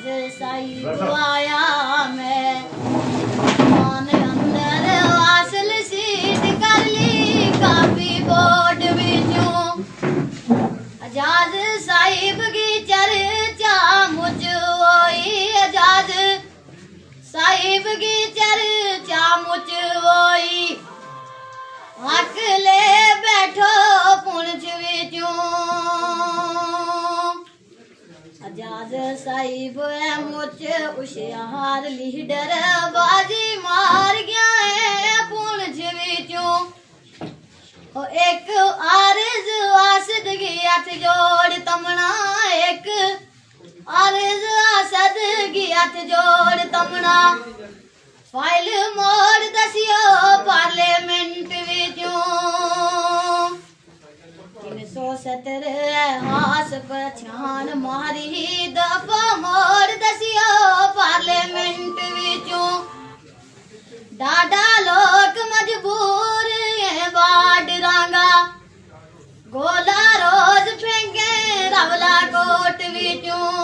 साहिब आया मैं मान अंदर वासल सीध कर ली काफी बोर्ड विचों अजाज साहिब की चर्चा मुझ होई अजाज साहिब की चर्चा मुझ होई हक ले बैठो पुंछ विचों अजाज साहिब है मुझ होशियार लीडर बाजी मार गया है पुंछ विचों एक आरज़ आसद की हथ जोड़ तमना एक आरज़ आसद की हथ जोड़ तमना फाइल मोड़ दसियो पार्लियामेंट विचों 370 हास पछान मारी दफा मोड़ दसियो पार्लियामेंट विचों डाडा लोग मजबूर है बाट रांगा गोला रोज फेंके रवला कोट विचों